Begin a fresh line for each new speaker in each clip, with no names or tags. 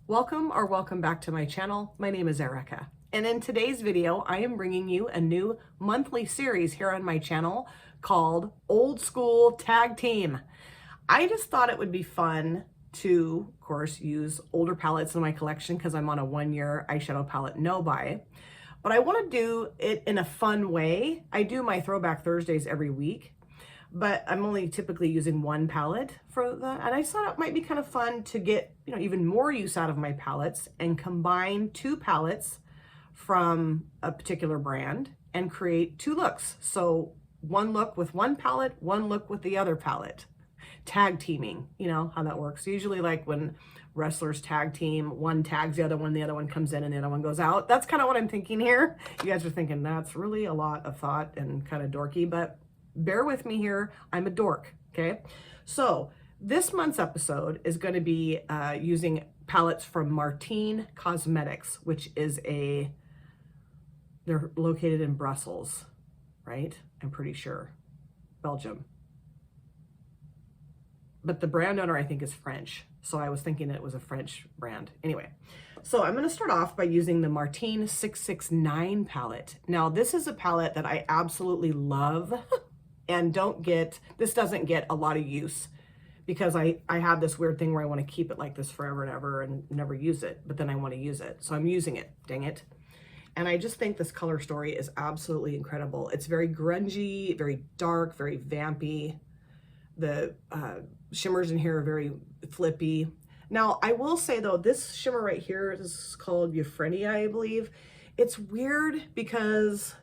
Welcome back to my channel. My name is Erica, and in today's video I am bringing you a new monthly series here on my channel called Old School Tag Team. I just thought it would be fun to, of course, use older palettes in my collection because I'm on a 1-year eyeshadow palette no-buy, but I want to do it in a fun way. I do my Throwback Thursdays every week, but I'm only typically using one palette for that. And I thought it might be kind of fun to get, even more use out of my palettes and combine two palettes from a particular brand and create two looks. So one look with one palette, one look with the other palette. Tag teaming, you know how that works. Usually like when wrestlers tag team, one tags the other one comes in and the other one goes out. That's kind of what I'm thinking here. You guys are thinking that's really a lot of thought and kind of dorky, but bear with me here. I'm a dork, okay? So this month's episode is going to be using palettes from Martine Cosmetics, which is they're located in Brussels, right? I'm pretty sure. Belgium. But the brand owner, I think, is French. So I was thinking it was a French brand. Anyway, so I'm going to start off by using the Martine 669 palette. Now, this is a palette that I absolutely love. And this doesn't get a lot of use because I have this weird thing where I want to keep it like this forever and ever and never use it, but then I want to use it. So I'm using it, dang it. And I just think this color story is absolutely incredible. It's very grungy, very dark, very vampy. The shimmers in here are very flippy. Now, I will say though, this shimmer right here is called Euphrenia, I believe. It's weird because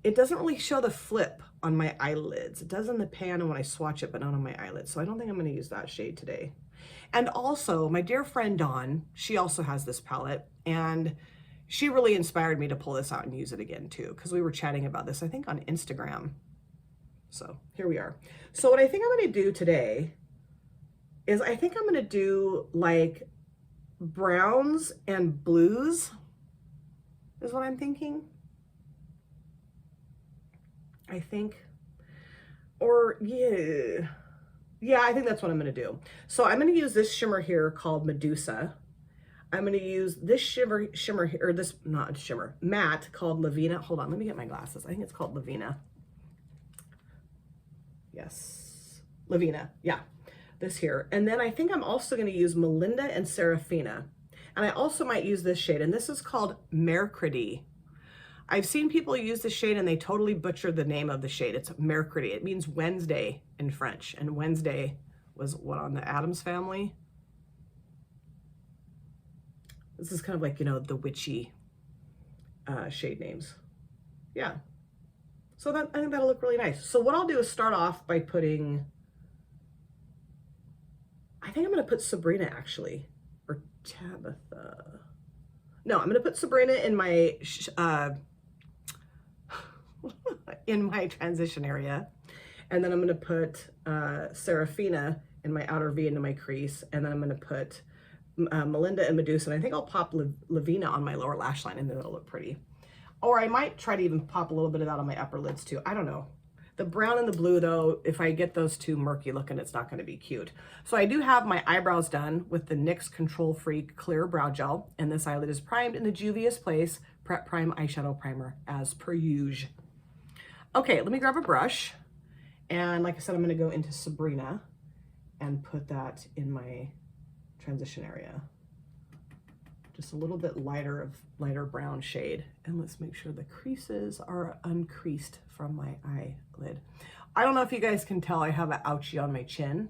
it doesn't really show the flip on my eyelids. It does in the pan and when I swatch it, but not on my eyelids. So I don't think I'm going to use that shade today. And also, my dear friend Dawn, she also has this palette, and she really inspired me to pull this out and use it again too, because we were chatting about this, I think, on Instagram. So here we are. So what I think I'm going to do today is I think I'm going to do like browns and blues is what I'm thinking. I think, or yeah, I think that's what I'm going to do. So I'm going to use this shimmer here called Medusa. I'm going to use this shimmer here, or this, not shimmer, matte called Lavina. Hold on, let me get my glasses. I think it's called Lavina. Yes, Lavina, yeah, this here. And then I think I'm also going to use Melinda and Serafina. And I also might use this shade, and this is called Mercredi. I've seen people use the shade and they totally butchered the name of the shade. It's Mercredi. It means Wednesday in French. And Wednesday was what, on the Addams Family? This is kind of like, the witchy shade names. Yeah. So I think that'll look really nice. So what I'll do is start off by putting, I think I'm going to put Sabrina actually, or Tabitha. No, I'm going to put Sabrina in my transition area, and then I'm going to put Serafina in my outer V into my crease, and then I'm going to put Melinda and Medusa, and I think I'll pop Lavina on my lower lash line, and then it'll look pretty. Or I might try to even pop a little bit of that on my upper lids too. I don't know. The brown and the blue though, if I get those too murky looking, it's not going to be cute. So I do have my eyebrows done with the NYX Control Freak Clear Brow Gel, and this eyelid is primed in the Juvia's Place Prep Prime Eyeshadow Primer as per usual. Okay, let me grab a brush, and like I said, I'm going to go into Sabrina and put that in my transition area. Just a little bit lighter brown shade. And let's make sure the creases are uncreased from my eyelid. I don't know if you guys can tell, I have an ouchie on my chin.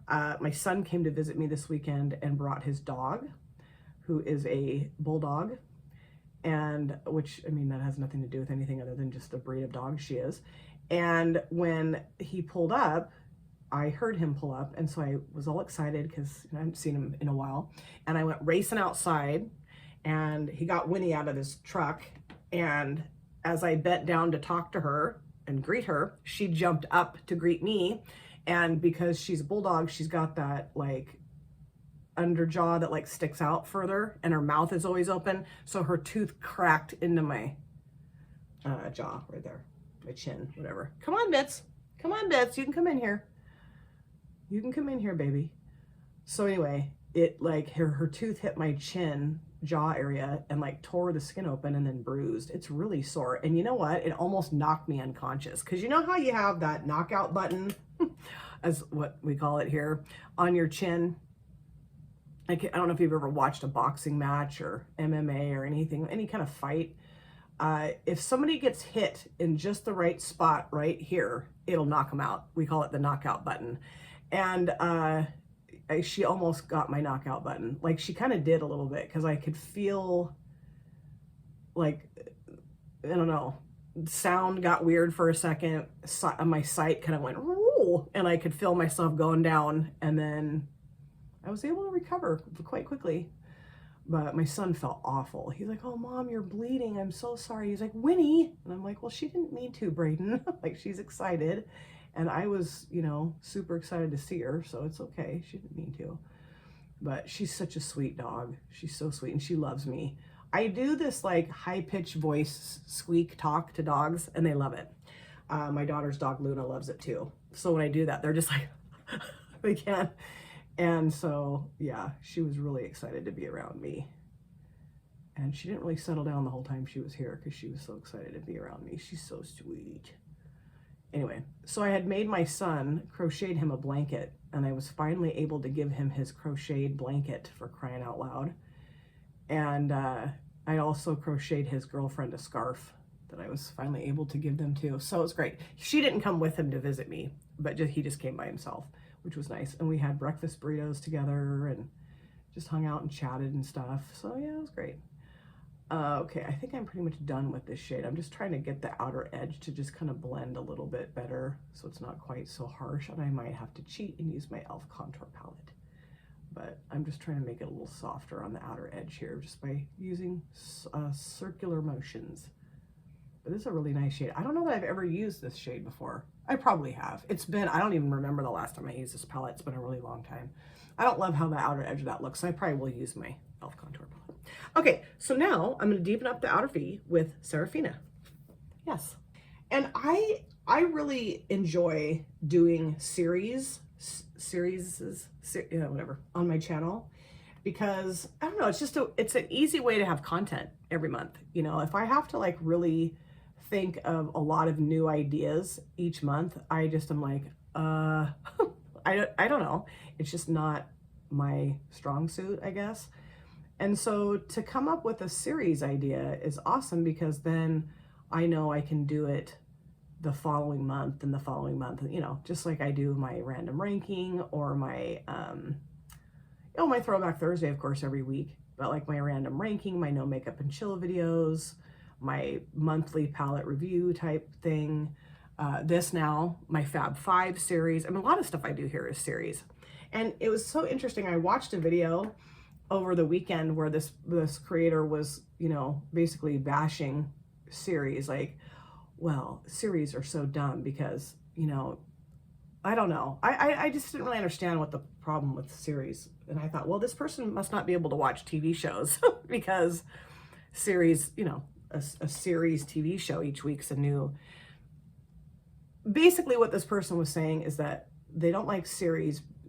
My son came to visit me this weekend and brought his dog, who is a bulldog, and which, I mean, that has nothing to do with anything other than just the breed of dog she is. And when he pulled up, I heard him pull up, and so I was all excited because I haven't seen him in a while. And I went racing outside, and he got Winnie out of his truck. And as I bent down to talk to her and greet her, she jumped up to greet me. And because she's a bulldog, she's got that like underjaw that like sticks out further, and her mouth is always open. So her tooth cracked into my jaw right there, my chin, whatever. Come on, Bits. Come on, Bits. You can come in here. You can come in here, baby. So anyway, it like her tooth hit my chin, jaw area, and like tore the skin open and then bruised. It's really sore. And you know what? It almost knocked me unconscious. Because you know how you have that knockout button, as what we call it here, on your chin? I don't know if you've ever watched a boxing match or MMA or anything, any kind of fight. If somebody gets hit in just the right spot right here, it'll knock them out. We call it the knockout button. And she almost got my knockout button. Like she kind of did a little bit, because I could feel like, I don't know, sound got weird for a second. My sight kind of went, ooh, and I could feel myself going down, and then I was able to recover quite quickly. But my son felt awful. He's like, oh, Mom, you're bleeding. I'm so sorry. He's like, Winnie. And I'm like, well, she didn't mean to, Braden. Like, she's excited. And I was, you know, super excited to see her. So it's okay. She didn't mean to. But she's such a sweet dog. She's so sweet. And she loves me. I do this, like, high-pitched voice squeak talk to dogs, and they love it. My daughter's dog, Luna, loves it, too. So when I do that, they're just like, they can't. And so, yeah, she was really excited to be around me. And she didn't really settle down the whole time she was here, because she was so excited to be around me. She's so sweet. Anyway, so I had made my son, crocheted him a blanket, and I was finally able to give him his crocheted blanket, for crying out loud. And I also crocheted his girlfriend a scarf that I was finally able to give them too. So it was great. She didn't come with him to visit me, but he just came by himself, which was nice. And we had breakfast burritos together and just hung out and chatted and stuff. So yeah, it was great. Okay, I think I'm pretty much done with this shade. I'm just trying to get the outer edge to just kind of blend a little bit better, so it's not quite so harsh. And I might have to cheat and use my e.l.f. contour palette. But I'm just trying to make it a little softer on the outer edge here, just by using circular motions. But this is a really nice shade. I don't know that I've ever used this shade before. I probably have. It's been, I don't even remember the last time I used this palette. It's been a really long time. I don't love how the outer edge of that looks, so I probably will use my e.l.f. contour palette. Okay, so now I'm going to deepen up the outer V with Serafina. Yes. And I really enjoy doing series, whatever, on my channel, because I don't know, it's an easy way to have content every month. You know, if I have to like really think of a lot of new ideas each month, I just am like, I don't know. It's just not my strong suit, I guess. And so to come up with a series idea is awesome, because then I know I can do it the following month and the following month, you know, just like I do my random ranking or my, my Throwback Thursday, of course, every week, but like my random ranking, my no makeup and chill videos, my monthly palette review type thing, this now, my Fab 5 series. I mean, a lot of stuff I do here is series. And it was so interesting. I watched a video over the weekend where this creator was, you know, basically bashing series, like, well, series are so dumb because, you know, I don't know. I just didn't really understand what the problem with series. And I thought, well, this person must not be able to watch TV shows because series, you know, a series TV show each week's a new. Basically what this person was saying is that they don't like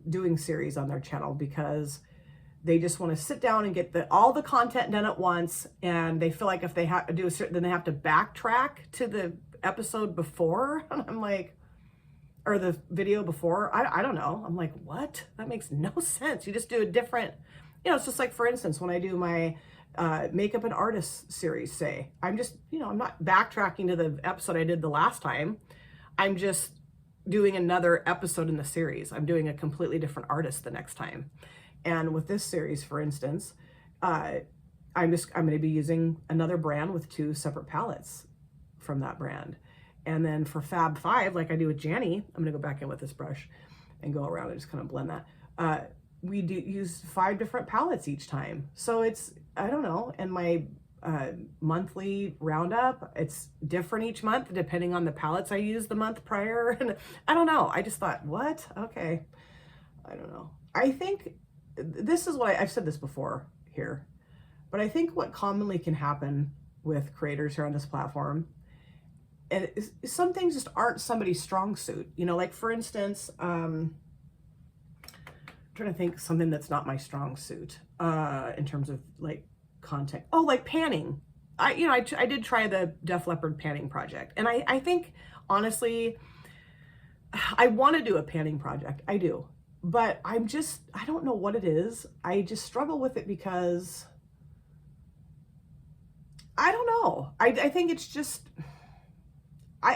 doing series on their channel because they just want to sit down and get all the content done at once, and they feel like if they have to do then they have to backtrack to the episode before. And I'm like, or the video before. I don't know. I'm like, what? That makes no sense. You just do a different, you know, it's just like, for instance, when I do my makeup and artist series, say, I'm just, you know, I'm not backtracking to the episode I did the last time. I'm just doing another episode in the series. I'm doing a completely different artist the next time. And with this series, for instance, I'm going to be using another brand with 2 separate palettes from that brand. And then for Fab 5, like I do with Janny, I'm going to go back in with this brush and go around and just kind of blend that. We do use 5 different palettes each time. So it's, I don't know, and my monthly roundup, it's different each month depending on the palettes I used the month prior. And I don't know. I just thought, what? Okay. I don't know. I think this is what I've said this before here, but I think what commonly can happen with creators here on this platform, and some things just aren't somebody's strong suit. You know, like for instance, trying to think something that's not my strong suit in terms of like content. Oh, like panning. I did try the Def Leppard panning project, and I think honestly I want to do a panning project. I do. But I don't know what it is. I just struggle with it because I don't know. I think it's just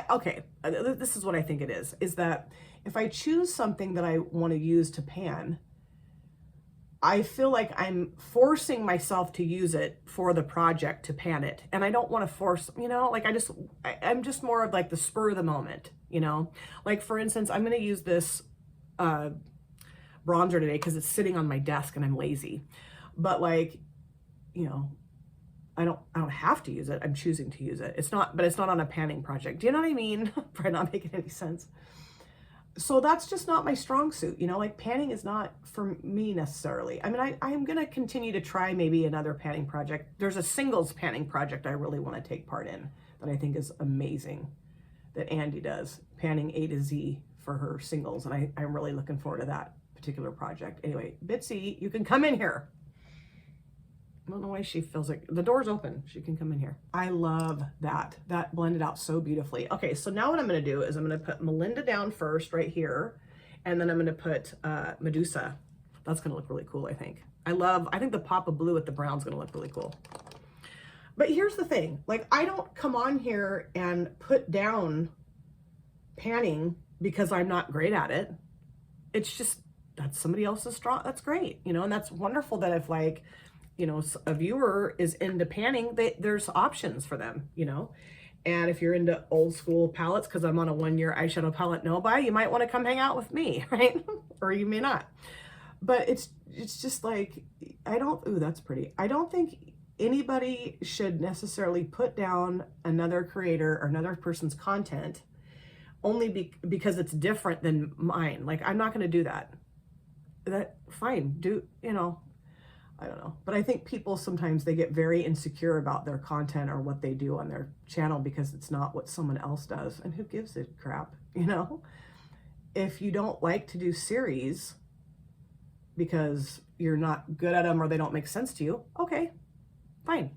okay, this is what I think it is that if I choose something that I want to use to pan, I feel like I'm forcing myself to use it for the project to pan it. And I don't want to force, like I'm just more of like the spur of the moment, like for instance, I'm going to use this bronzer today because it's sitting on my desk and I'm lazy, but like, I don't have to use it. I'm choosing to use it. But it's not on a panning project. Do you know what I mean? Probably not making any sense. So that's just not my strong suit, like panning is not for me necessarily. I mean, I'm going to continue to try maybe another panning project. There's a singles panning project I really want to take part in that I think is amazing that Andy does, panning A to Z for her singles. And I'm really looking forward to that particular project. Anyway, Bitsy, you can come in here. I don't know why she feels like the door's open. She can come in here. I love that. That blended out so beautifully. Okay, so now what I'm going to do is I'm going to put Melinda down first right here. And then I'm going to put Medusa. That's going to look really cool, I think. I think the pop of blue with the brown is going to look really cool. But here's the thing. Like, I don't come on here and put down panning because I'm not great at it. It's just, that's somebody else's strong. That's great. And that's wonderful that if like, a viewer is into panning, there's options for them, and if you're into old school palettes, because I'm on a 1-year eyeshadow palette no-buy, you might want to come hang out with me, right? Or you may not. But it's just like, ooh, that's pretty. I don't think anybody should necessarily put down another creator or another person's content only because it's different than mine. Like, I'm not going to do that. Fine, I don't know. But I think people sometimes they get very insecure about their content or what they do on their channel because it's not what someone else does. And who gives a crap, If you don't like to do series because you're not good at them or they don't make sense to you, okay, fine.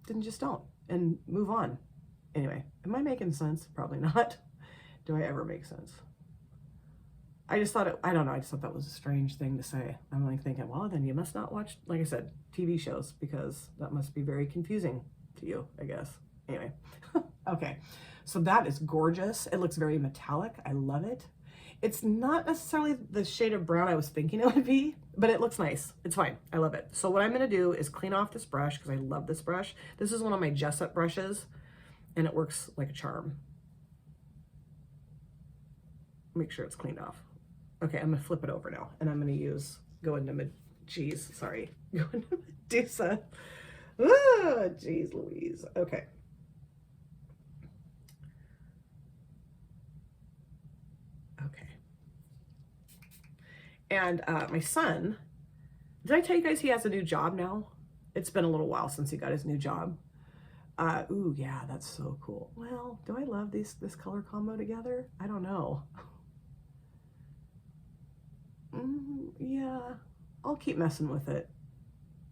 Then just don't and move on. Anyway, am I making sense? Probably not. Do I ever make sense? I just thought I don't know, I just thought that was a strange thing to say. I'm like thinking, well, then you must not watch, like I said, TV shows because that must be very confusing to you, I guess. Anyway, okay. So that is gorgeous. It looks very metallic. I love it. It's not necessarily the shade of brown I was thinking it would be, but it looks nice. It's fine. I love it. So what I'm going to do is clean off this brush because I love this brush. This is one of my Jessup brushes and it works like a charm. Make sure it's cleaned off. Okay, I'm gonna flip it over now, and I'm gonna go into Medusa. Ah, geez Louise. Okay. Okay. And my son, did I tell you guys he has a new job now? It's been a little while since he got his new job. Ooh, yeah, that's so cool. Well, do I love this color combo together? I don't know. Yeah, I'll keep messing with it.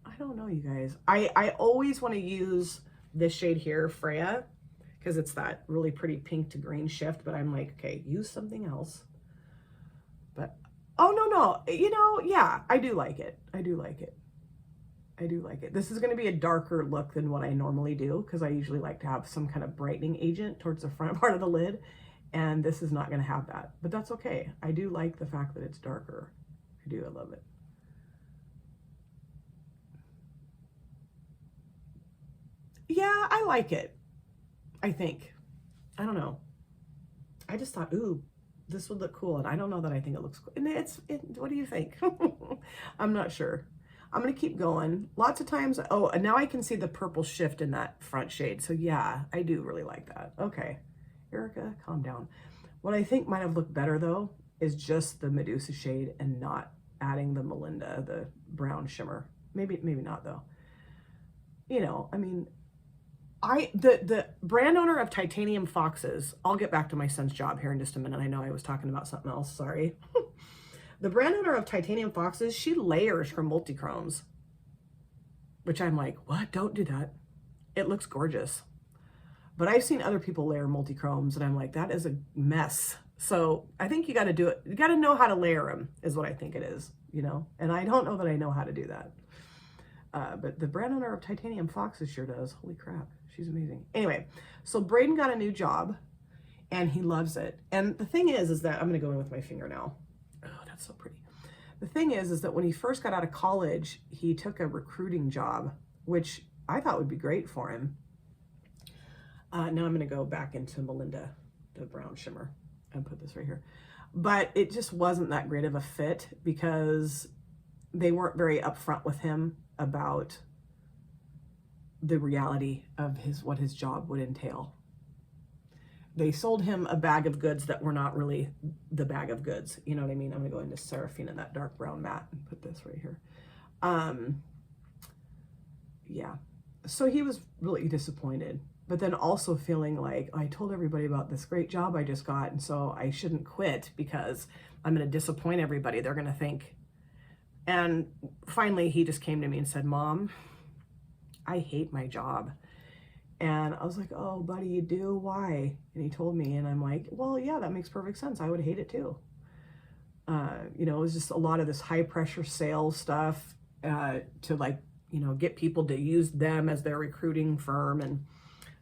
I don't know, you guys. I always want to use this shade here, Freya, because it's that really pretty pink to green shift, but I'm like, okay, use something else. But, oh, no, yeah, I do like it. I do like it. I do like it. This is going to be a darker look than what I normally do, because I usually like to have some kind of brightening agent towards the front part of the lid. And this is not going to have that, but that's okay. I do like the fact that it's darker. I do. I love it. Yeah, I like it. I think. I don't know. I just thought, ooh, this would look cool. And I don't know that I think it looks cool. And what do you think? I'm not sure. I'm going to keep going. Lots of times. Oh, and now I can see the purple shift in that front shade. So yeah, I do really like that. Okay. Erica, calm down. What I think might have looked better though is just the Medusa shade and not adding the Melinda, the brown shimmer. Maybe not though. I mean, the brand owner of Titanium Foxes, I'll get back to my son's job here in just a minute. I know I was talking about something else, sorry. The brand owner of Titanium Foxes, she layers her multi-chromes, which I'm like, what? Don't do that. It looks gorgeous. But I've seen other people layer multi-chromes and I'm like, that is a mess. So I think you got to do it. You got to know how to layer them is what I think it is, you know? And I don't know that I know how to do that. But the brand owner of Titanium Foxes sure does. Holy crap. She's amazing. Anyway, so Braden got a new job and he loves it. And the thing is that I'm going to go in with my finger now. Oh, that's so pretty. The thing is that when he first got out of college, he took a recruiting job, which I thought would be great for him. Now I'm going to go back into Melinda, the brown shimmer, and put this right here. But it just wasn't that great of a fit because they weren't very upfront with him about the reality of what his job would entail. They sold him a bag of goods that were not really the bag of goods. You know what I mean? I'm going to go into Seraphina, that dark brown matte, and put this right here. Yeah. So he was really disappointed, but then also feeling like, I told everybody about this great job I just got, and so I shouldn't quit because I'm going to disappoint everybody. They're going to think. And finally, he just came to me and said, Mom, I hate my job. And I was like, oh, buddy, you do? Why? And he told me, and I'm like, well, yeah, that makes perfect sense. I would hate it too. You know, it was just a lot of this high pressure sales stuff to like, you know, get people to use them as their recruiting firm. And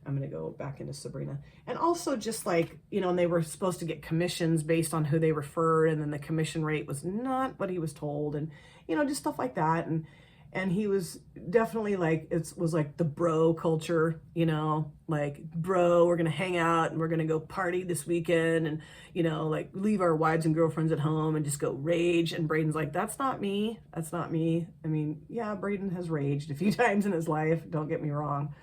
I'm going to go back into Sabrina. And also just like, you know, and they were supposed to get commissions based on who they referred. And then the commission rate was not what he was told. And, you know, just stuff like that. And he was definitely like, it was like the bro culture, you know, like, bro, we're going to hang out and we're going to go party this weekend and, you know, like leave our wives and girlfriends at home and just go rage. And Braden's like, that's not me. That's not me. I mean, yeah, Braden has raged a few times in his life. Don't get me wrong.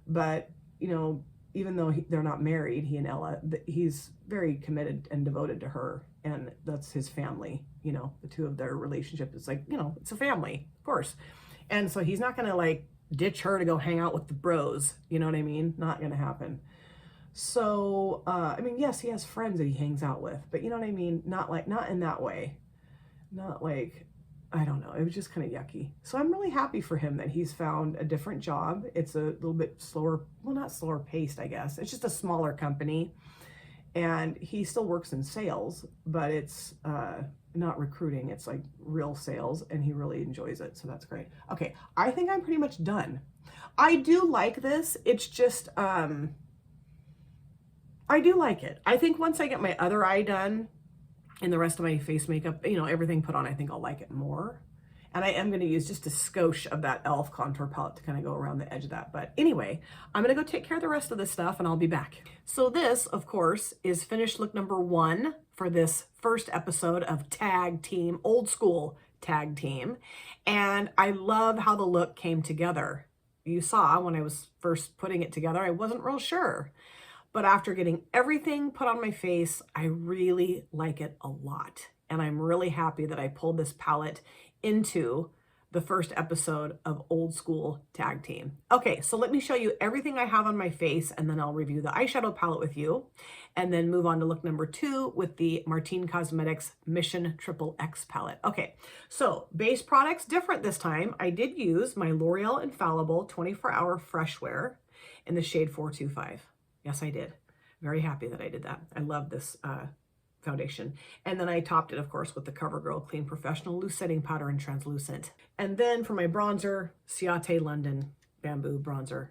But, you know, even though they're not married, he and Ella, he's very committed and devoted to her. And that's his family, you know, the two of their relationship is like, you know, it's a family, of course. And so he's not going to like ditch her to go hang out with the bros. You know what I mean? Not going to happen. So, I mean, yes, he has friends that he hangs out with, but you know what I mean? Not in that way. Not like, I don't know. It was just kind of yucky. So I'm really happy for him that he's found a different job. It's a little bit slower, well, not slower paced, I guess. It's just a smaller company. And he still works in sales, but it's not recruiting. It's like real sales, and he really enjoys it. So that's great. Okay, I think I'm pretty much done. I do like this. It's just, I do like it. I think once I get my other eye done and the rest of my face makeup, you know, everything put on, I think I'll like it more. And I am going to use just a skosh of that e.l.f. contour palette to kind of go around the edge of that. But anyway, I'm going to go take care of the rest of this stuff and I'll be back. So this, of course, is finished look number 1 for this first episode of Tag Team, old school Tag Team. And I love how the look came together. You saw when I was first putting it together, I wasn't real sure. But after getting everything put on my face, I really like it a lot. And I'm really happy that I pulled this palette into the first episode of Old School Tag Team. Okay, so let me show you everything I have on my face and then I'll review the eyeshadow palette with you and then move on to look number 2 with the Martine Cosmetics Mission XXX palette. Okay, so base products, different this time. I did use my L'Oreal Infallible 24-Hour Fresh Wear in the shade 425. Yes, I did. Very happy that I did that. I love this foundation. And then I topped it, of course, with the CoverGirl Clean Professional Loose Setting Powder in Translucent. And then for my bronzer, Ciate London Bamboo Bronzer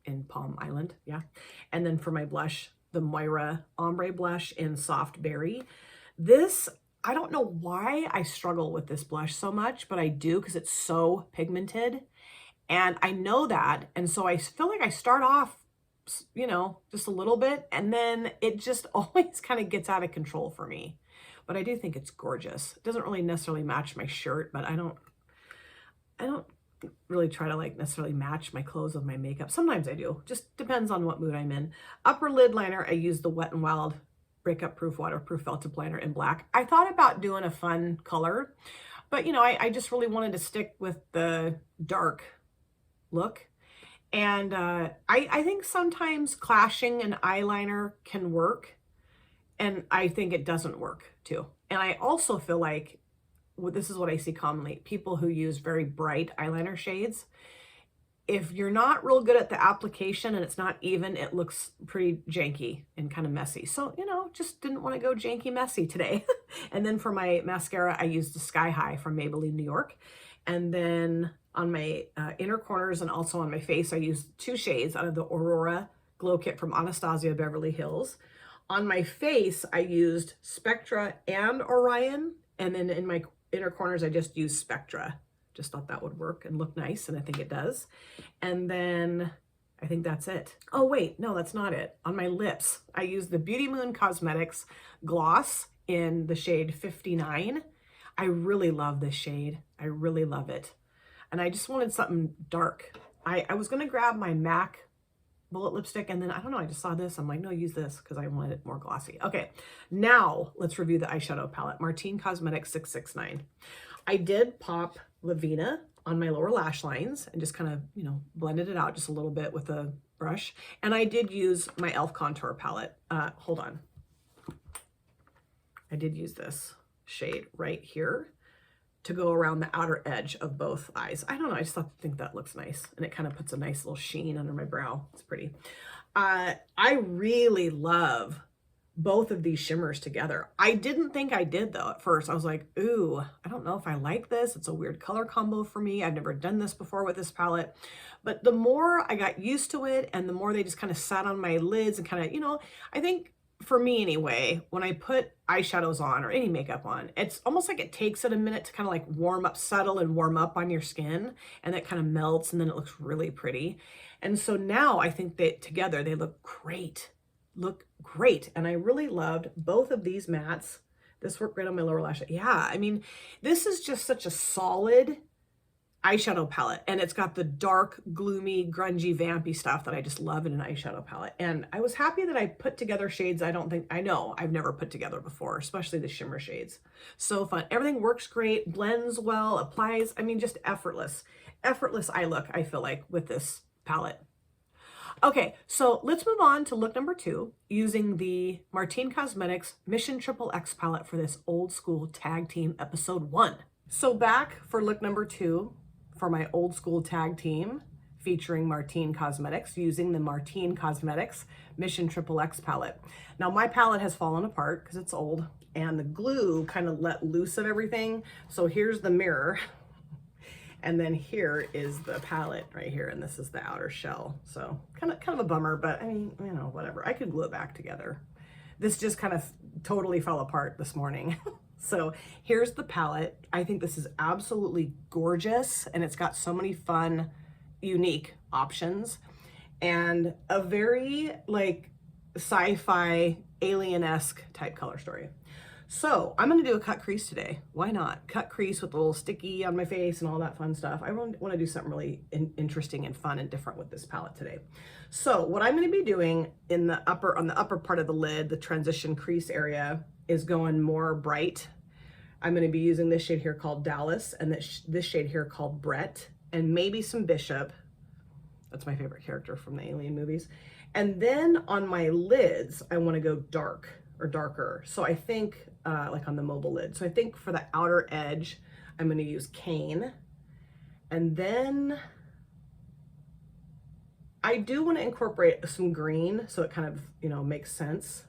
in Palm Island. Yeah. And then for my blush, the Moira Ombre Blush in Soft Berry. This, I don't know why I struggle with this blush so much, but I do because it's so pigmented. And I know that. And so I feel like I start off, you know, just a little bit, and then it just always kind of gets out of control for me. But I do think it's gorgeous. It doesn't really necessarily match my shirt, but I don't really try to like necessarily match my clothes with my makeup. Sometimes I do. Just depends on what mood I'm in. Upper lid liner, I use the Wet n Wild Breakup Proof Waterproof Felt Tip Liner in black. I thought about doing a fun color, but you know, I just really wanted to stick with the dark look. And I think sometimes clashing an eyeliner can work, and I think it doesn't work too. And I also feel like this is what I see commonly, people who use very bright eyeliner shades. If you're not real good at the application and it's not even, it looks pretty janky and kind of messy. So, you know, just didn't want to go janky messy today. And then for my mascara, I used the Sky High from Maybelline, New York. And then on my inner corners and also on my face, I used 2 shades out of the Aurora Glow Kit from Anastasia Beverly Hills. On my face, I used Spectra and Orion. And then in my inner corners, I just used Spectra. Just thought that would work and look nice, and I think it does. And then I think that's it. Oh wait, no, that's not it. On my lips, I used the Beauty Moon Cosmetics gloss in the shade 59. I really love this shade. I really love it. And I just wanted something dark. I was gonna grab my MAC bullet lipstick, and then I don't know, I just saw this. I'm like, no, use this because I wanted it more glossy. Okay, now let's review the eyeshadow palette. Martine Cosmetics 669. I did pop Lavina on my lower lash lines and just kind of, you know, blended it out just a little bit with a brush. And I did use my e.l.f. contour palette. Hold on. I did use this shade right here to go around the outer edge of both eyes. I don't know, I just think that looks nice. And it kind of puts a nice little sheen under my brow. It's pretty. I really love both of these shimmers together. I didn't think I did though at first. I was like, ooh, I don't know if I like this. It's a weird color combo for me. I've never done this before with this palette. But the more I got used to it and the more they just kind of sat on my lids and kind of, you know, I think for me anyway, when I put eyeshadows on or any makeup on, it's almost like it takes it a minute to kind of like warm up, settle and warm up on your skin, and it kind of melts and then it looks really pretty. And so now I think that together they look great. And I really loved both of these mattes. This worked great on my lower lash. Yeah, I mean, this is just such a solid eyeshadow palette, and it's got the dark, gloomy, grungy, vampy stuff that I just love in an eyeshadow palette. And I was happy that I put together shades I know I've never put together before, especially the shimmer shades. So fun. Everything works great, blends well, applies. I mean, just effortless eye look, I feel like, with this palette. Okay, so let's move on to look number 2, using the Martine Cosmetics Mission XXX palette for this old school tag team episode 1. So back for look number 2 for my old school tag team featuring Martine Cosmetics, using the Martine Cosmetics Mission XXX palette. Now my palette has fallen apart because it's old and the glue kind of let loose of everything. So here's the mirror. And then here is the palette right here, and this is the outer shell. So kind of a bummer, but I mean, you know, whatever. I could glue it back together. This just kind of totally fell apart this morning. So here's the palette. I think this is absolutely gorgeous, and it's got so many fun, unique options, and a very like sci-fi alien-esque type color story. So I'm going to do a cut crease today. Why not? Cut crease with a little sticky on my face and all that fun stuff. I want to do something really interesting and fun and different with this palette today. So what I'm going to be doing on the upper part of the lid, the transition crease area, is going more bright. I'm going to be using this shade here called Dallas, and this shade here called Brett, and maybe some Bishop. That's my favorite character from the Alien movies. And then on my lids, I want to go dark or darker. So I think like on the mobile lid. So I think for the outer edge, I'm going to use Cane. And then I do want to incorporate some green so it kind of, you know, makes sense.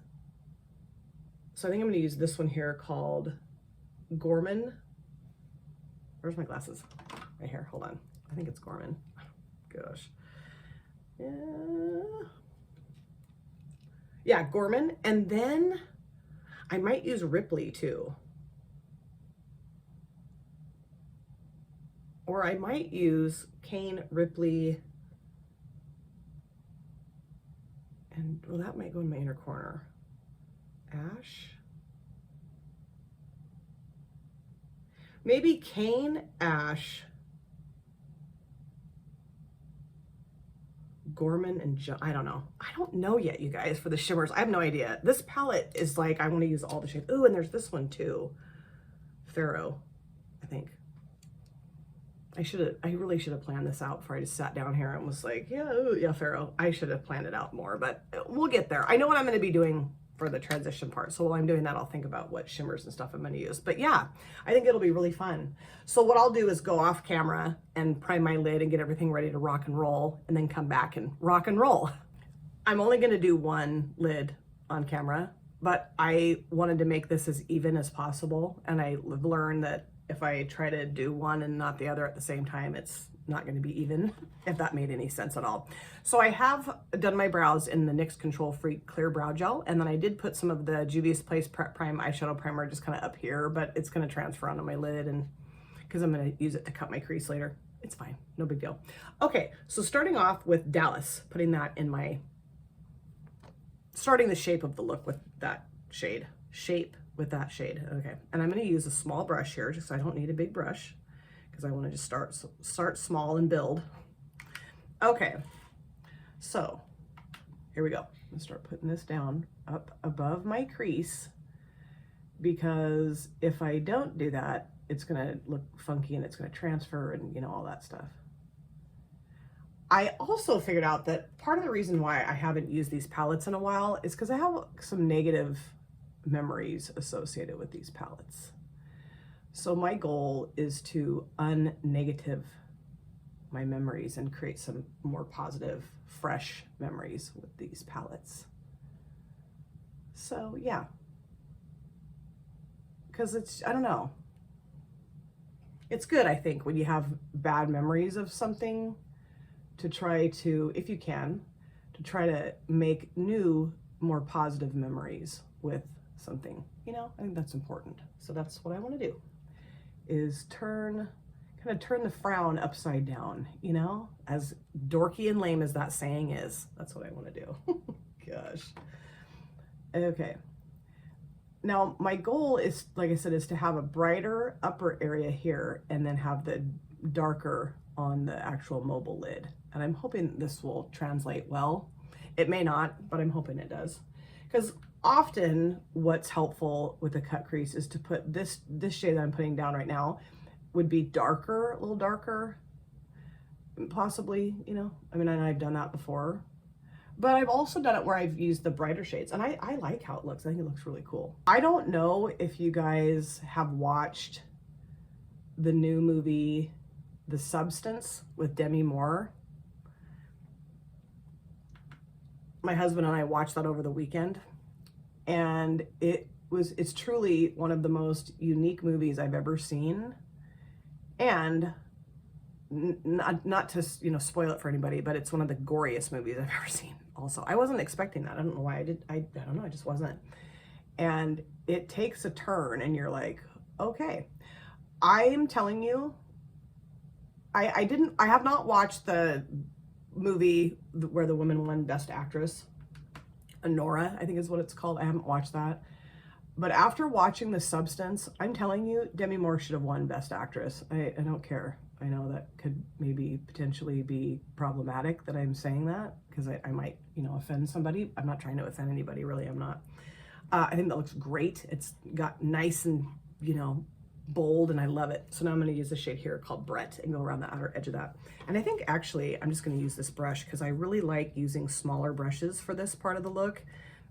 So I think I'm going to use this one here called Gorman. Where's my glasses? Right here. Hold on. I think it's Gorman. Gosh. Yeah, Gorman. And then I might use Ripley too. Or I might use Cane, Ripley, and well, that might go in my inner corner. Ash. Maybe Cane, Ash, Gorman, and I don't know. I don't know yet, you guys, for the shimmers. I have no idea. This palette is like, I want to use all the shades. Ooh, and there's this one too. Pharaoh, I think. I really should have planned this out before I just sat down here and was like, yeah, ooh, yeah, Pharaoh. I should have planned it out more, but we'll get there. I know what I'm going to be doing for the transition part. So while I'm doing that, I'll think about what shimmers and stuff I'm going to use. But yeah, I think it'll be really fun. So what I'll do is go off camera and prime my lid and get everything ready to rock and roll, and then come back and rock and roll. I'm only going to do one lid on camera, but I wanted to make this as even as possible. And I learned that if I try to do one and not the other at the same time, it's not going to be even, if that made any sense at all. So I have done my brows in the NYX Control Freak Clear Brow Gel, and then I did put some of the Juvia's Place Prep Prime eyeshadow primer just kind of up here, but it's going to transfer onto my lid, and because I'm going to use it to cut my crease later. It's fine, no big deal. Okay, so starting off with Dallas, putting that in my, starting the shape of the look with that shade. Okay, and I'm going to use a small brush here, just so I don't need a big brush, because I want to just start small and build. Okay, so here we go. I'm going to start putting this down up above my crease, because if I don't do that, it's going to look funky and it's going to transfer and, you know, all that stuff. I also figured out that part of the reason why I haven't used these palettes in a while is because I have some negative memories associated with these palettes. So my goal is to unnegative my memories and create some more positive, fresh memories with these palettes. So yeah, because it's, I don't know, it's good, I think, when you have bad memories of something, to try to, if you can, to try to make new, more positive memories with something, you know. I think that's important. So that's what I want to do, is kind of turn the frown upside down, you know, as dorky and lame as that saying is. That's what I want to do. Gosh. Okay. Now my goal is, like I said, is to have a brighter upper area here and then have the darker on the actual mobile lid. And I'm hoping this will translate well. It may not, but I'm hoping it does. Because often what's helpful with a cut crease is to put this shade that I'm putting down right now would be darker, a little darker, possibly, you know. I mean, and I've done that before, but I've also done it where I've used the brighter shades, and I like how it looks. I think it looks really cool. I don't know if you guys have watched the new movie, The Substance, with Demi Moore. My husband and I watched that over the weekend, and it's truly one of the most unique movies I've ever seen. And not to, you know, spoil it for anybody, but it's one of the goriest movies I've ever seen. Also, I wasn't expecting that. I don't know why I don't know, I just wasn't. And it takes a turn, and you're like, okay. I'm telling you, I have not watched the movie where the woman won Best Actress. Nora, I think is what it's called. I haven't watched that. But after watching The Substance, I'm telling you, Demi Moore should have won Best Actress. I don't care. I know that could maybe potentially be problematic that I'm saying that, because I might, you know, offend somebody. I'm not trying to offend anybody, really. I'm not. I think that looks great. It's got nice and, you know, bold, and I love it. So now I'm going to use the shade here called Brett and go around the outer edge of that. And I think actually I'm just going to use this brush because I really like using smaller brushes for this part of the look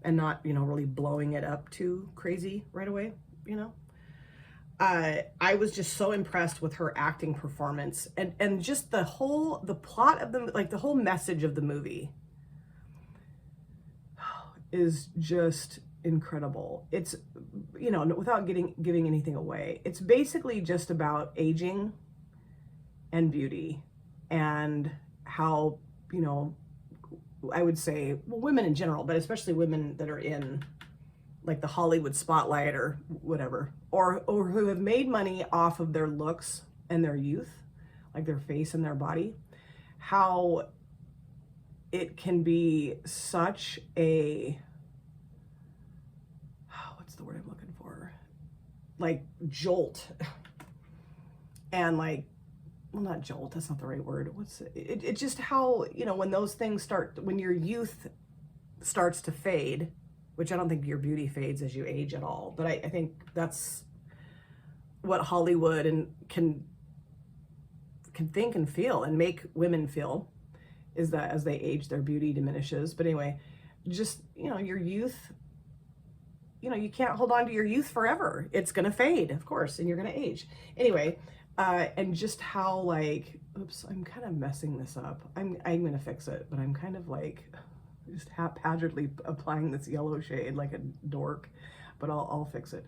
and not, you know, really blowing it up too crazy right away, you know. I was just so impressed with her acting performance and just the plot of the, like the whole message of the movie is just incredible. It's, you know, without giving anything away, it's basically just about aging and beauty and how, you know, I would say, well, women in general, but especially women that are in like the Hollywood spotlight or whatever, or who have made money off of their looks and their youth, like their face and their body, how it can be such a, what's the word I'm looking for? Like jolt. And like, well, not jolt, that's not the right word. It's just how, you know, when those things when your youth starts to fade, which I don't think your beauty fades as you age at all, but I think that's what Hollywood and can think and feel and make women feel, is that as they age, their beauty diminishes. But anyway, just, you know, your youth you know, you can't hold on to your youth forever. It's going to fade, of course, and you're going to age. Anyway, and just how like, oops, I'm kind of messing this up. I'm going to fix it, but I'm kind of like just haphazardly applying this yellow shade like a dork, but I'll fix it.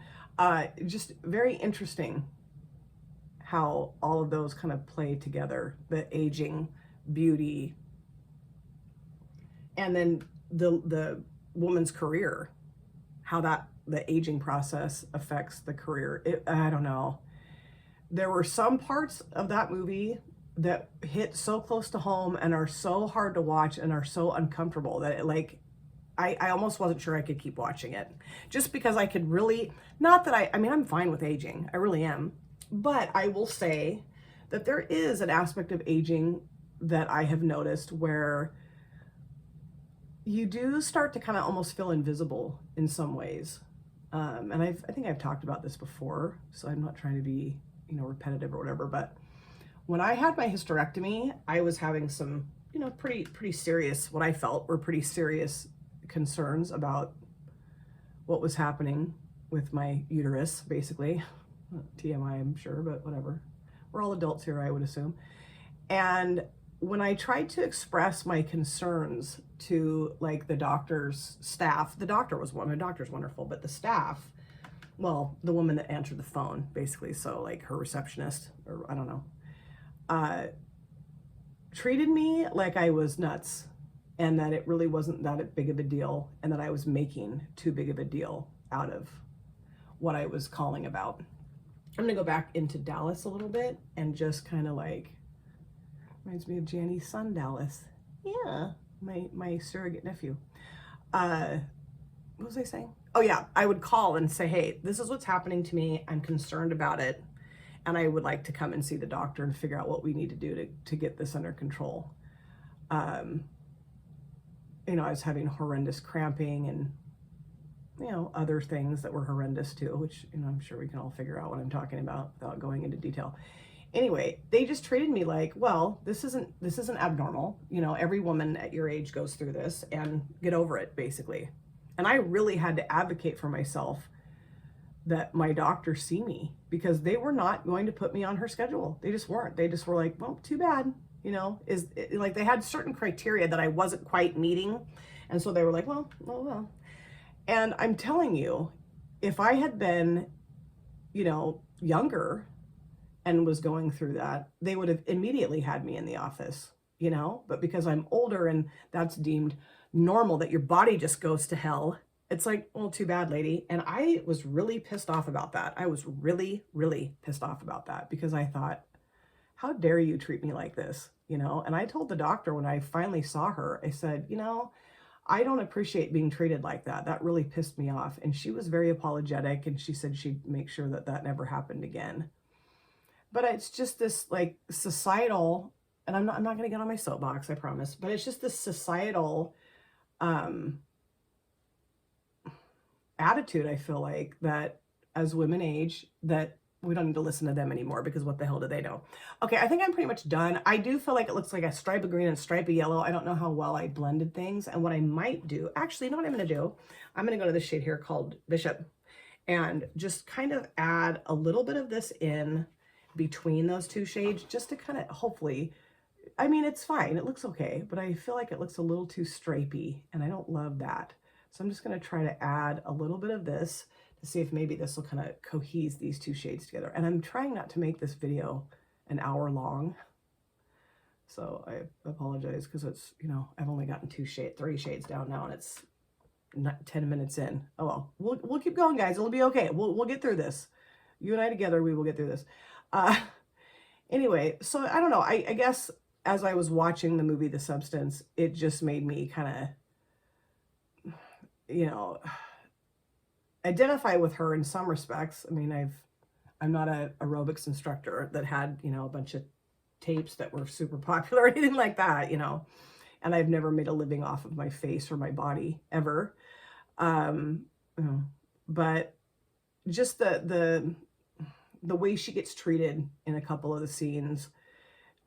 Just very interesting how all of those kind of play together, the aging, beauty, and then the woman's career, how that the aging process affects the career. I don't know. There were some parts of that movie that hit so close to home and are so hard to watch and are so uncomfortable that it, like, I almost wasn't sure I could keep watching it, just because I could really, not that I mean, I'm fine with aging, I really am, but I will say that there is an aspect of aging that I have noticed where you do start to kind of almost feel invisible in some ways. And I think I've talked about this before, so I'm not trying to be, you know, repetitive or whatever, but when I had my hysterectomy, I was having some, you know, pretty serious, what I felt were pretty serious concerns about what was happening with my uterus, basically. TMI, I'm sure, but whatever. We're all adults here, I would assume. And when I tried to express my concerns to like the doctor's staff, the doctor's wonderful, but the staff, well, the woman that answered the phone, basically, so like her receptionist, or I don't know, treated me like I was nuts, and that it really wasn't that big of a deal, and that I was making too big of a deal out of what I was calling about. I'm gonna go back into Dallas a little bit and just kind of like, reminds me of Janny's son, Dallas. Yeah, my surrogate nephew. What was I saying? Oh yeah, I would call and say, hey, this is what's happening to me. I'm concerned about it, and I would like to come and see the doctor and figure out what we need to do to get this under control. You know, I was having horrendous cramping and, you know, other things that were horrendous too, which, you know, I'm sure we can all figure out what I'm talking about without going into detail. Anyway, they just treated me like, well, this isn't abnormal. You know, every woman at your age goes through this, and get over it, basically. And I really had to advocate for myself that my doctor see me, because they were not going to put me on her schedule. They just weren't. They just were like, well, too bad. You know, like they had certain criteria that I wasn't quite meeting. And so they were like, well. And I'm telling you, if I had been, you know, younger and was going through that, they would have immediately had me in the office, you know, but because I'm older and that's deemed normal, that your body just goes to hell, it's like, well, too bad, lady. And I was really pissed off about that. I was really, really pissed off about that, because I thought, how dare you treat me like this, you know? And I told the doctor when I finally saw her, I said, you know, I don't appreciate being treated like that. That really pissed me off. And she was very apologetic, and she said she'd make sure that that never happened again. But it's just this like societal, and I'm not going to get on my soapbox, I promise, but it's just this societal attitude, I feel like, that as women age, that we don't need to listen to them anymore, because what the hell do they know? Okay, I think I'm pretty much done. I do feel like it looks like a stripe of green and a stripe of yellow. I don't know how well I blended things. And what I might do, actually, you know what I'm going to do? I'm going to go to this shade here called Bishop, and just kind of add a little bit of this in between those two shades, just to kind of, hopefully, I mean, it's fine. It looks okay, but I feel like it looks a little too stripey, and I don't love that. So I'm just going to try to add a little bit of this to see if maybe this will kind of cohese these two shades together. And I'm trying not to make this video an hour long, so I apologize, because it's, you know, I've only gotten 3 shades down now, and it's not 10 minutes in. Oh well, we'll keep going, guys. It'll be okay. We'll get through this. You and I together, we will get through this. Anyway, so I don't know. I guess as I was watching the movie The Substance, it just made me kind of, you know, identify with her in some respects. I mean, I'm not a aerobics instructor that had, you know, a bunch of tapes that were super popular or anything like that, you know, and I've never made a living off of my face or my body ever. You know, but just the way she gets treated in a couple of the scenes,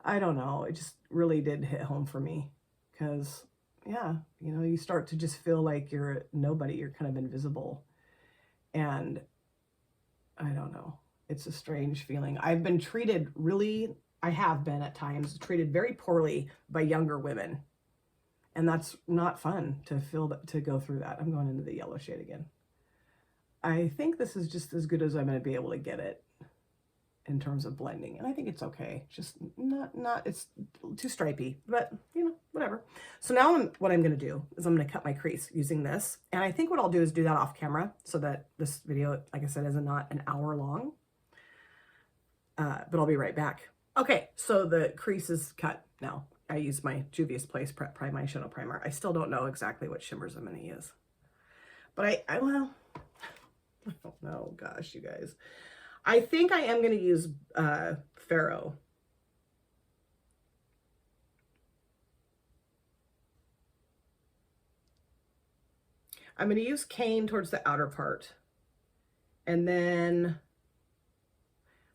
I don't know, it just really did hit home for me, because yeah, you know, you start to just feel like you're nobody, you're kind of invisible. And I don't know. It's a strange feeling. I've been treated really, I have been at times treated very poorly by younger women. And that's not fun to feel that, to go through that. I'm going into the yellow shade again. I think this is just as good as I'm going to be able to get it in terms of blending. And I think it's okay. Just not it's too stripey, but you know, whatever. So now what I'm going to do is I'm going to cut my crease using this. And I think what I'll do is do that off camera so that this video, like I said, is not an hour long. But I'll be right back. Okay, so the crease is cut now. I use my Juvia's Place Prep Prime Eyeshadow Primer. I still don't know exactly what shimmers I'm going to use. But well, I don't know. Gosh, you guys. I think I am going to use Pharaoh. I'm going to use Cane towards the outer part. And then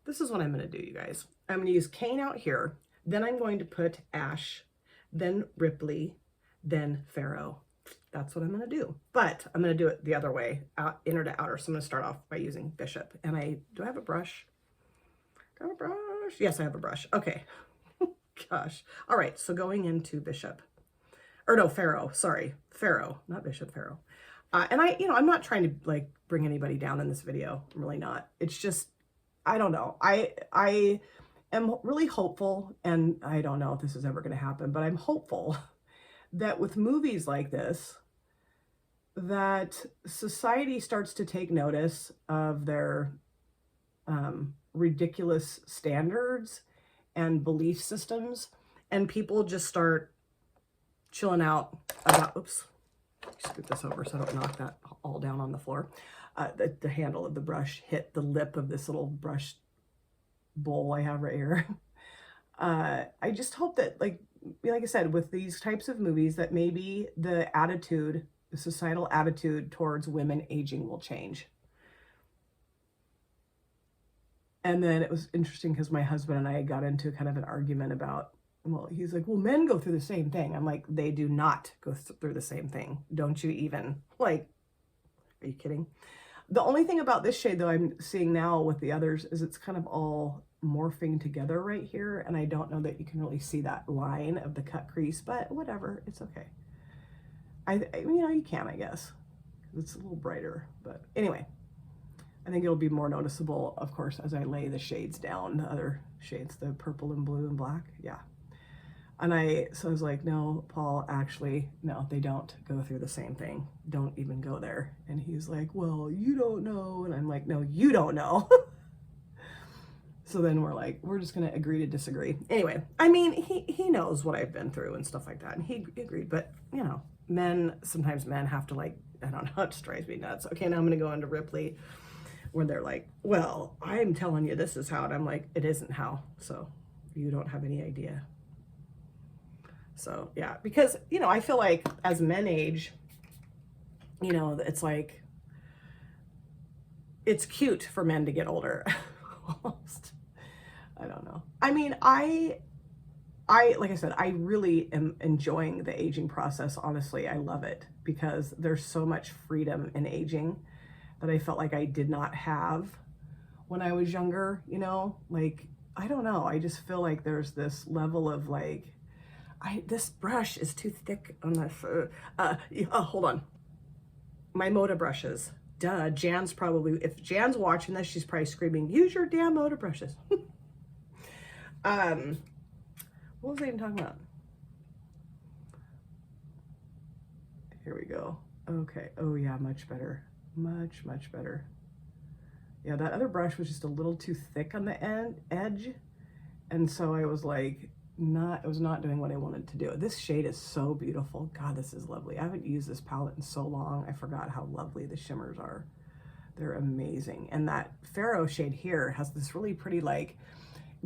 this is what I'm going to do, you guys. I'm going to use Cane out here. Then I'm going to put Ash, then Ripley, then Pharaoh. That's what I'm going to do. But I'm going to do it the other way, inner to outer. So I'm going to start off by using Bishop. And do I have a brush? Do I have a brush? Yes, I have a brush. Okay. Gosh. All right. So going into Bishop. Or no, Pharaoh. Sorry. Pharaoh. Not Bishop, Pharaoh. And I'm not trying to like bring anybody down in this video. I'm really not. It's just, I don't know. I am really hopeful, and I don't know if this is ever going to happen, but I'm hopeful that with movies like this, that society starts to take notice of their ridiculous standards and belief systems, and people just start chilling out about, oops, scoot this over so I don't knock that all down on the floor. The handle of the brush hit the lip of this little brush bowl I have right here. I just hope that, like I said, with these types of movies, that maybe the societal attitude towards women aging will change. And then it was interesting because my husband and I got into kind of an argument about, well, he's like, well, men go through the same thing. I'm like, they do not go through the same thing. Don't you even, like, are you kidding? The only thing about this shade, though, I'm seeing now with the others is it's kind of all morphing together right here. And I don't know that you can really see that line of the cut crease, but whatever, it's okay. You can, I guess. It's a little brighter, but anyway, I think it'll be more noticeable, of course, as I lay the shades down, the other shades, the purple and blue and black. Yeah. And so I was like, no, Paul, actually, no, they don't go through the same thing. Don't even go there. And he's like, well, you don't know. And I'm like, no, you don't know. So then we're just going to agree to disagree. Anyway, I mean, he knows what I've been through and stuff like that. And he agreed. But, sometimes men have to, like, I don't know, it just drives me nuts. Okay, now I'm going to go into Ripley where they're like, well, I'm telling you this is how. And I'm like, it isn't how. So you don't have any idea. So, yeah, because, I feel like as men age, it's like, it's cute for men to get older. Almost. I don't know. I mean, I like I said, I really am enjoying the aging process. Honestly, I love it because there's so much freedom in aging that I felt like I did not have when I was younger, like, I don't know. I just feel like there's this level of like, this brush is too thick on the, hold on. My Moda brushes. Duh, Jan's probably, if Jan's watching this, she's probably screaming, use your damn Moda brushes. What was I even talking about? Here we go. Okay. Oh yeah, much better. Much, much better. Yeah, that other brush was just a little too thick on the edge. And so I was like, it was not doing what I wanted to do. This shade is so beautiful. God, this is lovely. I haven't used this palette in so long. I forgot how lovely the shimmers are. They're amazing. And that Pharaoh shade here has this really pretty like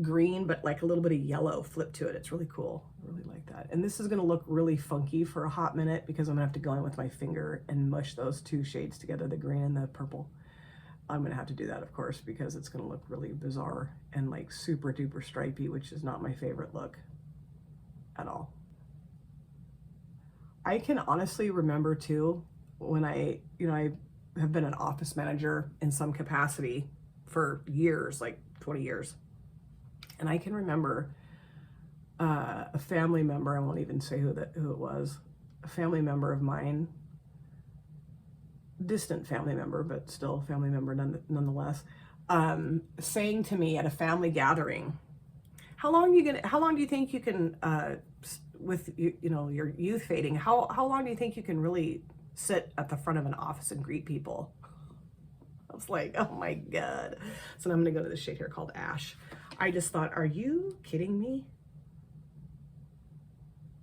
green, but like a little bit of yellow flip to it. It's really cool. I really like that. And this is going to look really funky for a hot minute because I'm going to have to go in with my finger and mush those two shades together, the green and the purple. I'm going to have to do that, of course, because it's going to look really bizarre and like super duper stripey, which is not my favorite look at all. I can honestly remember too, when I have been an office manager in some capacity for years, like 20 years. And I can remember a family member, I won't even say who it was, a family member of mine, distant family member, but still family member nonetheless, saying to me at a family gathering, how long do you think you can, with your youth fading, how long do you think you can really sit at the front of an office and greet people? I was like, oh my God. So now I'm gonna go to this shade here called Ash. I just thought, are you kidding me?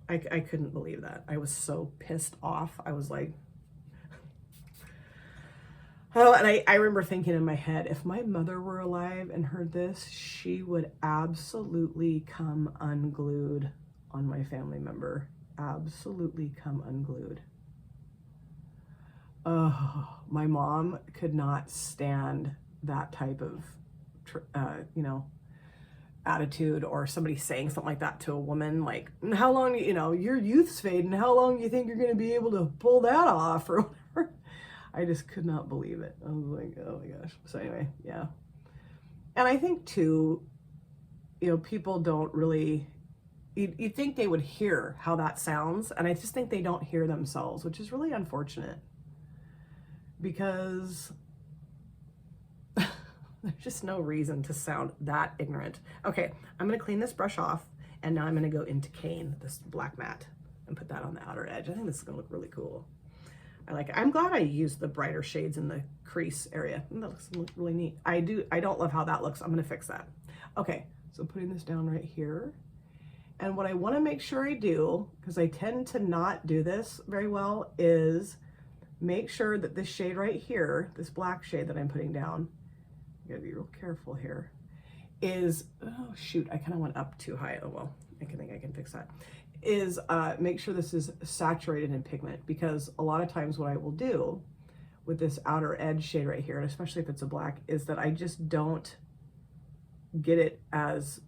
I couldn't believe that. I was so pissed off. I was like, oh, and I remember thinking in my head, if my mother were alive and heard this, she would absolutely come unglued on my family member. Absolutely come unglued. Oh, my mom could not stand that type of, attitude, or somebody saying something like that to a woman, like, how long, your youth's fading, how long do you think you're going to be able to pull that off, or whatever. I just could not believe it. I was like, oh my gosh. So anyway, yeah. And I think too, people don't really, you'd think they would hear how that sounds, and I just think they don't hear themselves, which is really unfortunate, because there's just no reason to sound that ignorant. Okay, I'm gonna clean this brush off, and now I'm gonna go into Cane, this black matte, and put that on the outer edge. I think this is gonna look really cool. I like it. I'm glad I used the brighter shades in the crease area. That looks really neat. I don't love how that looks. I'm gonna fix that. Okay, so putting this down right here. And what I wanna make sure I do, because I tend to not do this very well, is make sure that this shade right here, this black shade that I'm putting down, you gotta be real careful here, is, oh shoot, I kind of went up too high. Oh well, I think I can fix that. Is make sure this is saturated in pigment, because a lot of times what I will do with this outer edge shade right here, and especially if it's a black, is that I just don't get it as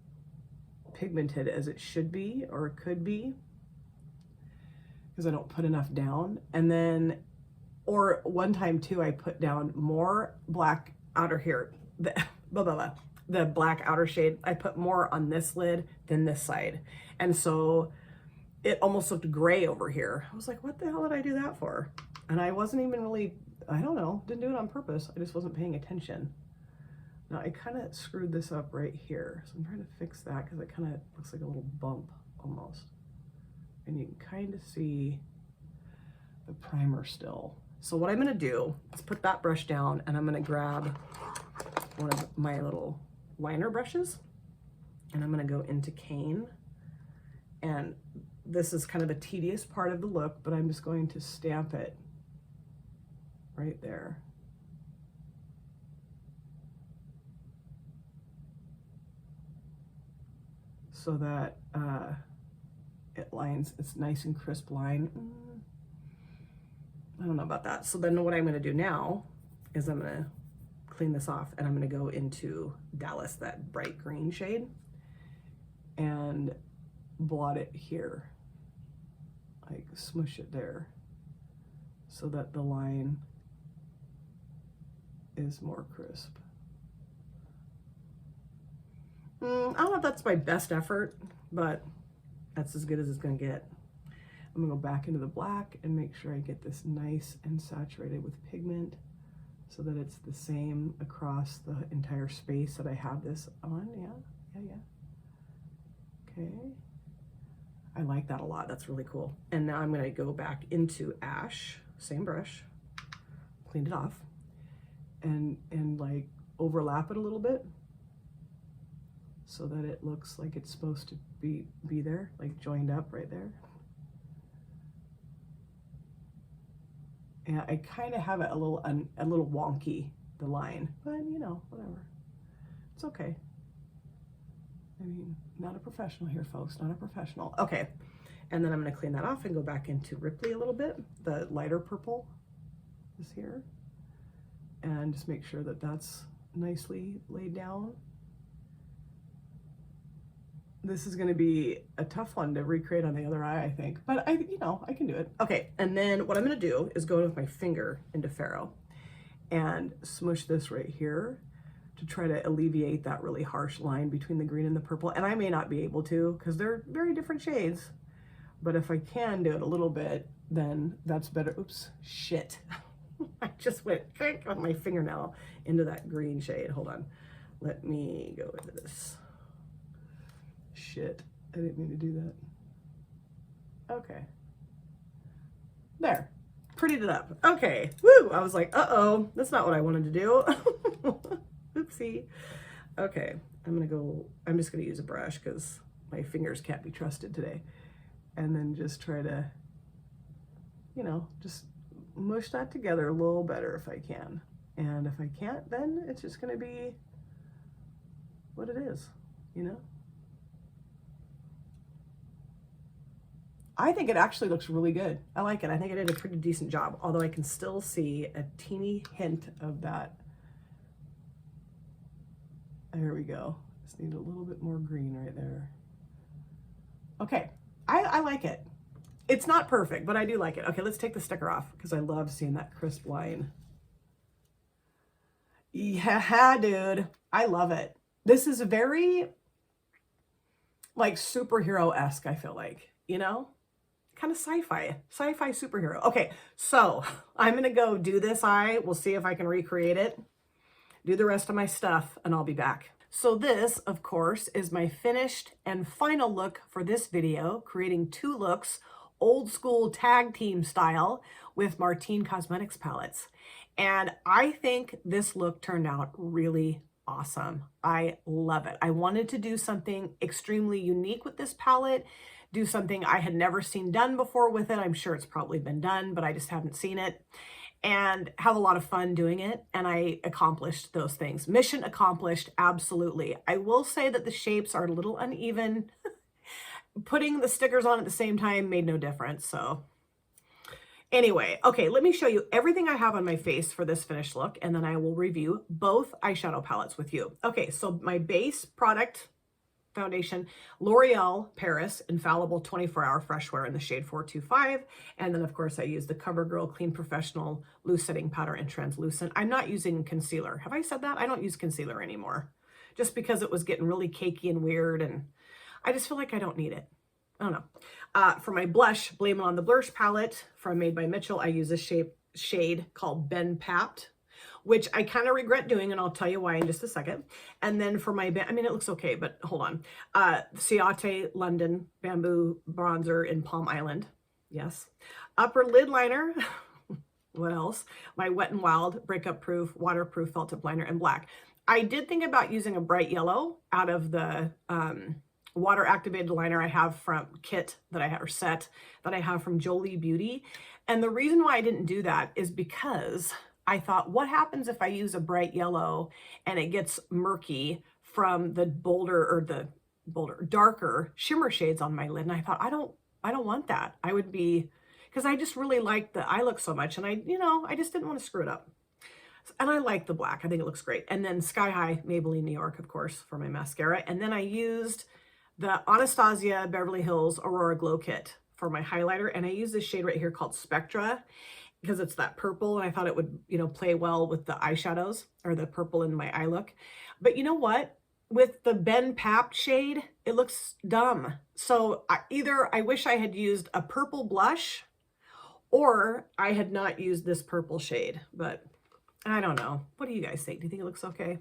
pigmented as it should be or could be, because I don't put enough down. And then, or one time too, I put down more black outer here, the black outer shade, I put more on this lid than this side. And so it almost looked gray over here. I was like, what the hell did I do that for? And I wasn't even really, I don't know, didn't do it on purpose. I just wasn't paying attention. Now I kind of screwed this up right here. So I'm trying to fix that, because it kind of looks like a little bump almost. And you can kind of see the primer still. So what I'm gonna do is put that brush down, and I'm gonna grab one of my little liner brushes, and I'm gonna go into Cane. And this is kind of a tedious part of the look, but I'm just going to stamp it right there. So that it lines, it's nice and crisp line. I don't know about that. So then what I'm gonna do now is I'm gonna clean this off, and I'm gonna go into Dallas, that bright green shade, and blot it here, like smush it there, so that the line is more crisp. I don't know if that's my best effort, but that's as good as it's gonna get. I'm gonna go back into the black and make sure I get this nice and saturated with pigment, so that it's the same across the entire space that I have this on. Yeah. Okay. I like that a lot. That's really cool. And now I'm gonna go back into Ash, same brush, cleaned it off, and like overlap it a little bit, so that it looks like it's supposed to be there, like joined up right there. And I kind of have it a little wonky, the line, but whatever. It's okay. I mean, not a professional here, folks, not a professional. Okay, and then I'm gonna clean that off and go back into Ripley a little bit, the lighter purple is here, and just make sure that that's nicely laid down. This is gonna be a tough one to recreate on the other eye, I think, but I can do it. Okay, and then what I'm gonna do is go with my finger into Pharaoh, and smoosh this right here to try to alleviate that really harsh line between the green and the purple. And I may not be able to because they're very different shades, but if I can do it a little bit, then that's better. Oops, shit. I just went quick on my fingernail into that green shade. Hold on. Let me go into this. Shit, I didn't mean to do that. Okay. There, prettied it up. Okay, woo, I was like, uh-oh, that's not what I wanted to do. Oopsie. Okay, I'm just gonna use a brush because my fingers can't be trusted today. And then just try to, you know, just mush that together a little better if I can. And if I can't, then it's just gonna be what it is, you know? I think it actually looks really good. I like it. I think I did a pretty decent job, although I can still see a teeny hint of that. There we go. Just need a little bit more green right there. Okay, I like it. It's not perfect, but I do like it. Okay, let's take the sticker off because I love seeing that crisp line. Yeah, dude, I love it. This is very like superhero-esque, I feel like, you know? Kind of sci-fi superhero. Okay, so I'm gonna go do this eye. We'll see if I can recreate it, do the rest of my stuff, and I'll be back. So this, of course, is my finished and final look for this video, creating 2 looks, old school tag team style with Martine Cosmetics palettes. And I think this look turned out really awesome. I love it. I wanted to do something extremely unique with this palette, do something I had never seen done before with it. I'm sure it's probably been done, but I just haven't seen it, and have a lot of fun doing it. And I accomplished those things. Mission accomplished, absolutely. I will say that the shapes are a little uneven. Putting the stickers on at the same time made no difference. So anyway, okay, let me show you everything I have on my face for this finished look, and then I will review both eyeshadow palettes with you. Okay, so my base product foundation, L'Oreal Paris Infallible 24-Hour Fresh Wear in the shade 425. And then, of course, I use the CoverGirl Clean Professional Loose Setting Powder in Translucent. I'm not using concealer. Have I said that? I don't use concealer anymore, just because it was getting really cakey and weird, and I just feel like I don't need it. I don't know. For my blush, Blame It on the Blush palette from Made by Mitchell, I use this shade called Ben Papped, which I kind of regret doing, and I'll tell you why in just a second. And then for my, I mean, it looks okay, but hold on. Ciate London Bamboo Bronzer in Palm Island. Yes. Upper lid liner. What else? My Wet n Wild Breakup Proof Waterproof Felt Tip Liner in black. I did think about using a bright yellow out of the water activated liner I have from kit that I have, or set that I have from Jolie Beauty. And the reason why I didn't do that is because I thought, what happens if I use a bright yellow and it gets murky from the darker shimmer shades on my lid? And I thought, I don't want that. I would be, because I just really like the eye look so much, and I just didn't want to screw it up. And I like the black. I think it looks great. And then Sky High Maybelline New York, of course, for my mascara. And then I used the Anastasia Beverly Hills Aurora Glow Kit for my highlighter, and I use this shade right here called Spectra, because it's that purple, and I thought it would, play well with the eyeshadows, or the purple in my eye look. But you know what? With the Ben Papped shade, it looks dumb. So either I wish I had used a purple blush, or I had not used this purple shade, but I don't know. What do you guys think? Do you think it looks okay?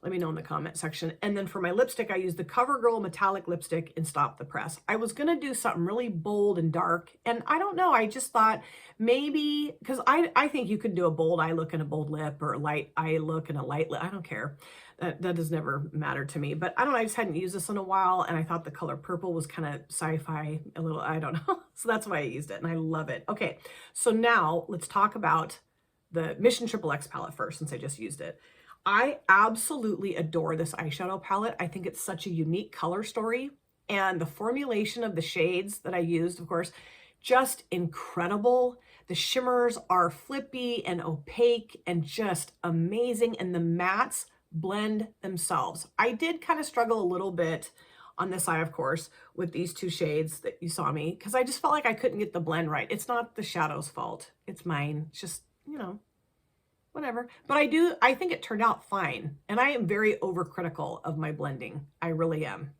Let me know in the comment section. And then for my lipstick, I used the CoverGirl Metallic Lipstick in Stop the Press. I was going to do something really bold and dark, and I don't know. I just thought maybe, because I think you could do a bold eye look and a bold lip, or a light eye look and a light lip. I don't care. That has never mattered to me. But I don't know. I just hadn't used this in a while, and I thought the color purple was kind of sci-fi, a little, I don't know. So that's why I used it, and I love it. Okay, so now let's talk about the Mission XXX palette first, since I just used it. I absolutely adore this eyeshadow palette. I think it's such a unique color story, and the formulation of the shades that I used, of course, just incredible. The shimmers are flippy and opaque and just amazing, and the mattes blend themselves. I did kind of struggle a little bit on this eye, of course, with these 2 shades that you saw me, because I just felt like I couldn't get the blend right. It's not the shadow's fault. It's mine. It's just, whatever. But I think it turned out fine. And I am very overcritical of my blending. I really am.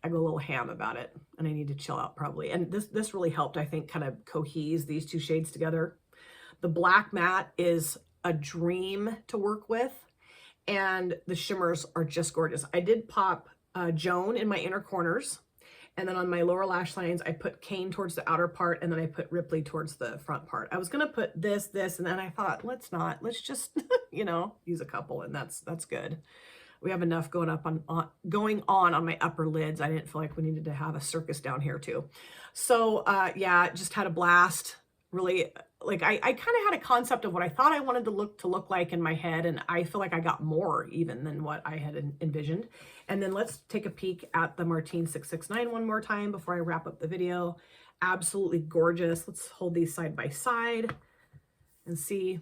I go a little ham about it, and I need to chill out probably. And this really helped, I think, kind of cohese these two shades together. The black matte is a dream to work with, and the shimmers are just gorgeous. I did pop Joan in my inner corners, and then on my lower lash lines, I put Cane towards the outer part, and then I put Ripley towards the front part. I was gonna put this, and then I thought, let's not. Let's just, you know, use a couple, and that's good. We have enough going on my upper lids. I didn't feel like we needed to have a circus down here too. So yeah, just had a blast. Really, like I kind of had a concept of what I thought I wanted to look like in my head, and I feel like I got more even than what I had envisioned. And then let's take a peek at the Martine 669 one more time before I wrap up the video. Absolutely gorgeous. Let's hold these side by side and see.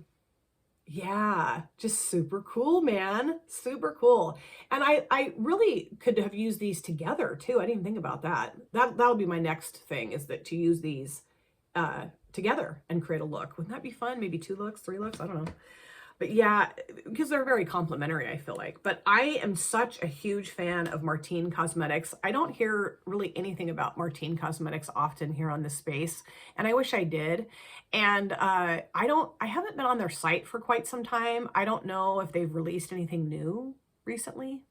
Yeah, just super cool, man. Super cool. And I really could have used these together too. I didn't even think about that. That'll be my next thing, is that to use these together and create a look. Wouldn't that be fun? Maybe 2 looks, 3 looks, I don't know. But yeah, because they're very complementary, I feel like. But I am such a huge fan of Martine Cosmetics. I don't hear really anything about Martine Cosmetics often here on this space, and I wish I did. And I haven't been on their site for quite some time. I don't know if they've released anything new recently.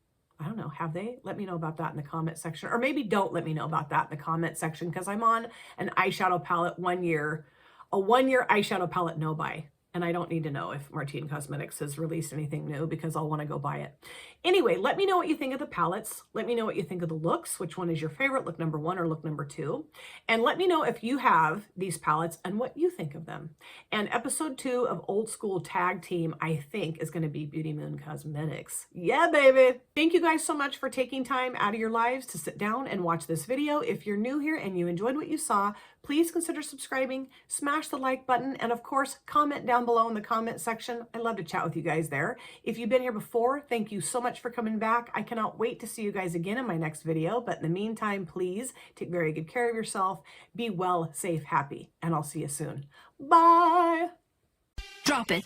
I don't know, have they? Let me know about that in the comment section. Or maybe don't let me know about that in the comment section, because I'm on an eyeshadow palette a 1-year eyeshadow palette no buy. And I don't need to know if Martine Cosmetics has released anything new, because I'll want to go buy it. Anyway, let me know what you think of the palettes. Let me know what you think of the looks. Which one is your favorite, look number 1 or look number 2? And let me know if you have these palettes and what you think of them. And episode 2 of Old School Tag Team, I think, is going to be Beauty Moon Cosmetics. Yeah, baby. Thank you guys so much for taking time out of your lives to sit down and watch this video. If you're new here and you enjoyed what you saw, please consider subscribing, smash the like button, and of course, comment down below in the comment section. I love to chat with you guys there. If you've been here before, thank you so much for coming back. I cannot wait to see you guys again in my next video. But in the meantime, please take very good care of yourself. Be well, safe, happy, and I'll see you soon. Bye.
Drop it.